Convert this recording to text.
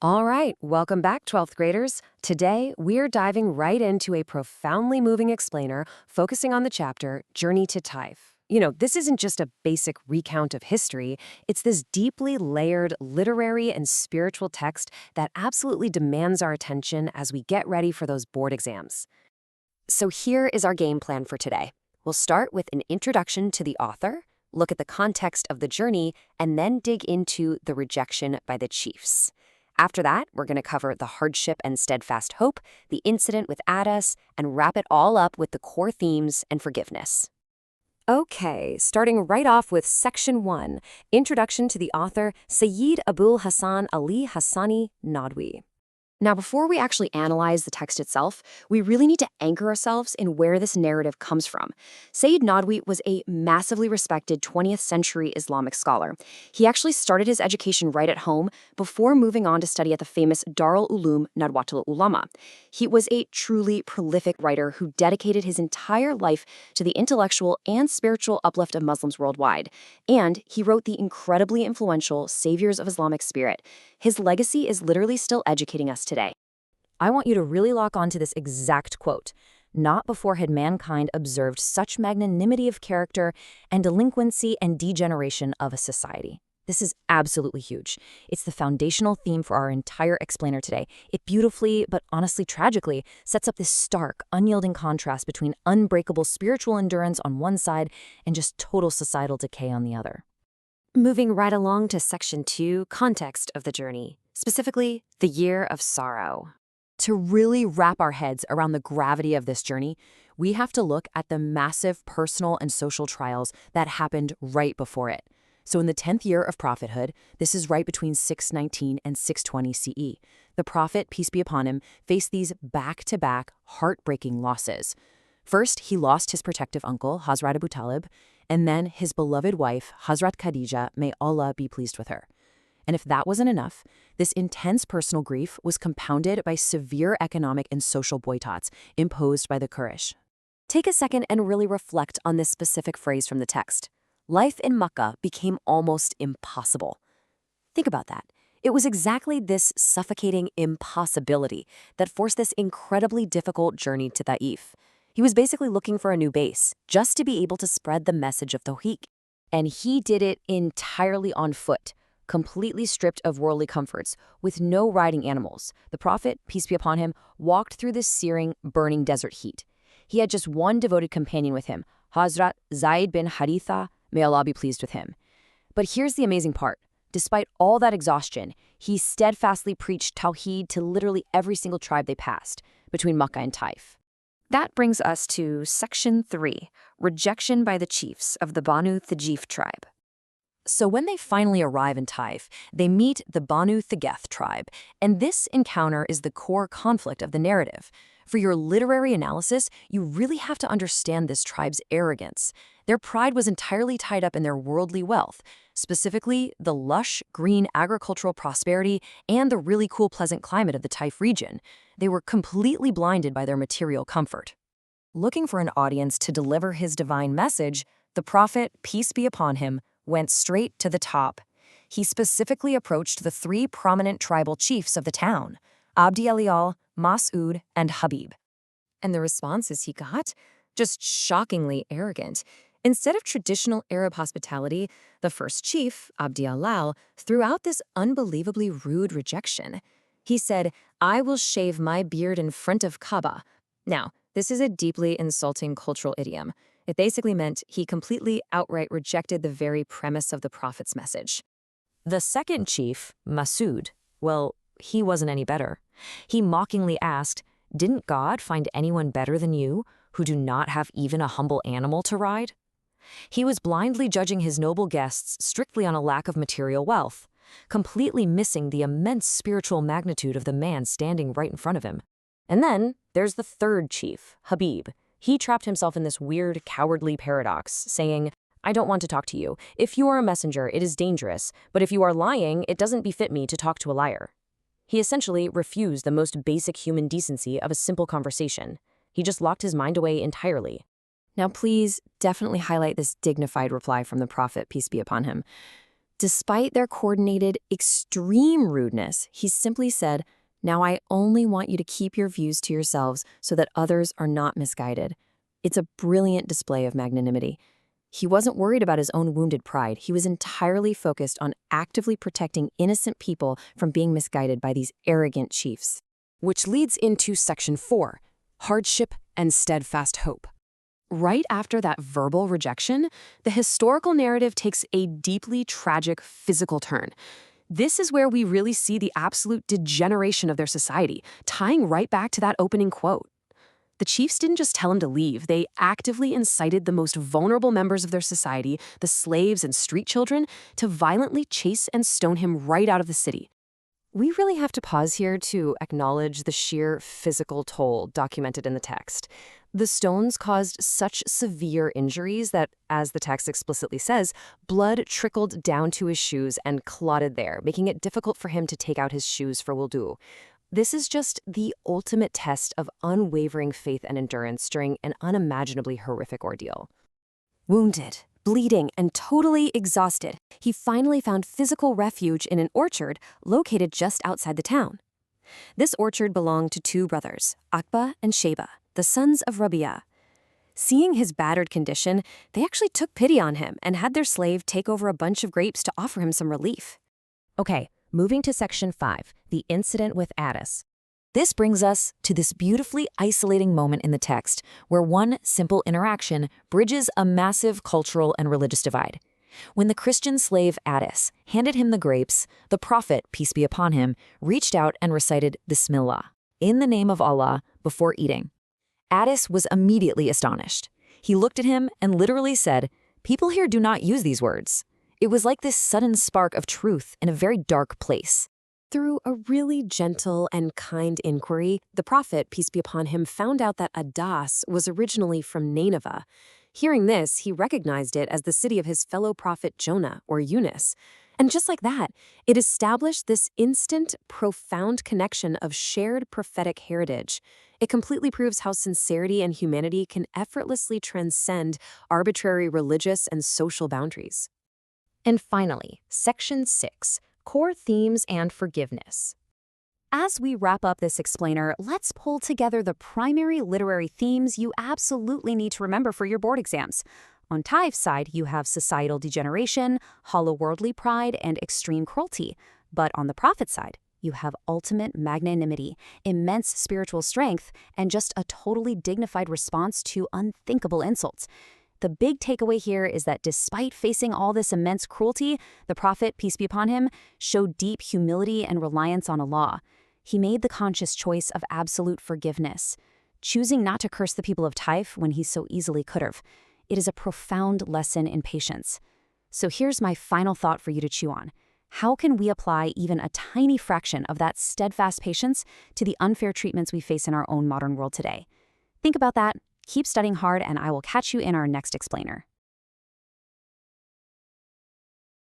All right, welcome back, 12th graders. Today, we're diving right into a profoundly moving explainer focusing on the chapter Journey to Taif. This isn't just a basic recount of history, it's this deeply layered literary and spiritual text that absolutely demands our attention as we get ready for those board exams. So here is our game plan for today. We'll start with an introduction to the author, look at the context of the journey, and then dig into the rejection by the chiefs. After that, we're going to cover the hardship and steadfast hope, the incident with Adas, and wrap it all up with the core themes and forgiveness. Okay, starting right off with Section 1, Introduction to the author, Sayyid Abul Hasan Ali Hassani Nadwi. Now, before we actually analyze the text itself, we really need to anchor ourselves in where this narrative comes from. Sayyid Nadwi was a massively respected 20th century Islamic scholar. He actually started his education right at home before moving on to study at the famous Darul Uloom Nadwatul Ulama. He was a truly prolific writer who dedicated his entire life to the intellectual and spiritual uplift of Muslims worldwide. And he wrote the incredibly influential Saviors of Islamic Spirit. His legacy is literally still educating us today. I want you to really lock onto this exact quote. Not before had mankind observed such magnanimity of character and delinquency and degeneration of a society. This is absolutely huge. It's the foundational theme for our entire explainer today. It beautifully, but honestly tragically, sets up this stark, unyielding contrast between unbreakable spiritual endurance on one side and just total societal decay on the other. Moving right along to Section 2, Context of the Journey, specifically the Year of Sorrow. To really wrap our heads around the gravity of this journey, we have to look at the massive personal and social trials that happened right before it. So in the 10th year of prophethood, this is right between 619 and 620 CE, the prophet, peace be upon him, faced these back-to-back heartbreaking losses. First, he lost his protective uncle, Hazrat Abu Talib, and then his beloved wife, Hazrat Khadija, may Allah be pleased with her. And if that wasn't enough, this intense personal grief was compounded by severe economic and social boycotts imposed by the Quraysh. Take a second and really reflect on this specific phrase from the text. Life in Mecca became almost impossible. Think about that. It was exactly this suffocating impossibility that forced this incredibly difficult journey to Taif. He was basically looking for a new base, just to be able to spread the message of Tawheed. And he did it entirely on foot, completely stripped of worldly comforts, with no riding animals. The Prophet, peace be upon him, walked through this searing, burning desert heat. He had just one devoted companion with him, Hazrat Zayd ibn Haritha, may Allah be pleased with him. But here's the amazing part. Despite all that exhaustion, he steadfastly preached Tawheed to literally every single tribe they passed, between Mecca and Taif. That brings us to Section 3, Rejection by the Chiefs of the Banu Thaqif tribe. So when they finally arrive in Taif, they meet the Banu Thaqif tribe, and this encounter is the core conflict of the narrative. For your literary analysis, you really have to understand this tribe's arrogance. Their pride was entirely tied up in their worldly wealth, specifically the lush, green agricultural prosperity and the really cool, pleasant climate of the Taif region. They were completely blinded by their material comfort. Looking for an audience to deliver his divine message, the Prophet, peace be upon him, went straight to the top. He specifically approached the three prominent tribal chiefs of the town, Abdi Aliyal, Mas'ud, and Habib. And the responses he got? Just shockingly arrogant. Instead of traditional Arab hospitality, the first chief, Abdi Alal, threw out this unbelievably rude rejection. He said, "I will shave my beard in front of Kaaba." Now, this is a deeply insulting cultural idiom. It basically meant he completely outright rejected the very premise of the Prophet's message. The second chief, Mas'ud, well, he wasn't any better. He mockingly asked, "Didn't God find anyone better than you, who do not have even a humble animal to ride?" He was blindly judging his noble guests strictly on a lack of material wealth, completely missing the immense spiritual magnitude of the man standing right in front of him. And then there's the third chief, Habib. He trapped himself in this weird, cowardly paradox, saying, "I don't want to talk to you. If you are a messenger, it is dangerous, but if you are lying, it doesn't befit me to talk to a liar." He essentially refused the most basic human decency of a simple conversation. He just locked his mind away entirely. Now please definitely highlight this dignified reply from the Prophet, peace be upon him. Despite their coordinated, extreme rudeness, he simply said, "Now I only want you to keep your views to yourselves so that others are not misguided." It's a brilliant display of magnanimity. He wasn't worried about his own wounded pride. He was entirely focused on actively protecting innocent people from being misguided by these arrogant chiefs. Which leads into Section 4, hardship and steadfast hope. Right after that verbal rejection, the historical narrative takes a deeply tragic physical turn. This is where we really see the absolute degeneration of their society, tying right back to that opening quote. The chiefs didn't just tell him to leave, they actively incited the most vulnerable members of their society, the slaves and street children, to violently chase and stone him right out of the city. We really have to pause here to acknowledge the sheer physical toll documented in the text. The stones caused such severe injuries that, as the text explicitly says, blood trickled down to his shoes and clotted there, making it difficult for him to take out his shoes for wudu. This is just the ultimate test of unwavering faith and endurance during an unimaginably horrific ordeal. Wounded, bleeding, and totally exhausted, he finally found physical refuge in an orchard located just outside the town. This orchard belonged to two brothers, Aqba and Sheba, the sons of Rabi'a. Seeing his battered condition, they actually took pity on him and had their slave take over a bunch of grapes to offer him some relief. Okay, moving to Section 5, the incident with Addis. This brings us to this beautifully isolating moment in the text where one simple interaction bridges a massive cultural and religious divide. When the Christian slave Addis handed him the grapes, the Prophet, peace be upon him, reached out and recited Bismillah, in the name of Allah, before eating. Addis was immediately astonished. He looked at him and literally said, "People here do not use these words." It was like this sudden spark of truth in a very dark place. Through a really gentle and kind inquiry, the Prophet, peace be upon him, found out that Adas was originally from Nineveh. Hearing this, he recognized it as the city of his fellow prophet Jonah, or Yunus. And just like that, it established this instant, profound connection of shared prophetic heritage. It completely proves how sincerity and humanity can effortlessly transcend arbitrary religious and social boundaries. And finally, Section 6, core themes and forgiveness. As we wrap up this explainer, let's pull together the primary literary themes you absolutely need to remember for your board exams. On Taif's side, you have societal degeneration, hollow worldly pride, and extreme cruelty. But on the Prophet's side, you have ultimate magnanimity, immense spiritual strength, and just a totally dignified response to unthinkable insults. The big takeaway here is that despite facing all this immense cruelty, the Prophet, peace be upon him, showed deep humility and reliance on Allah. He made the conscious choice of absolute forgiveness, choosing not to curse the people of Taif when he so easily could have. It is a profound lesson in patience. So here's my final thought for you to chew on. How can we apply even a tiny fraction of that steadfast patience to the unfair treatments we face in our own modern world today? Think about that. Keep studying hard, and I will catch you in our next explainer.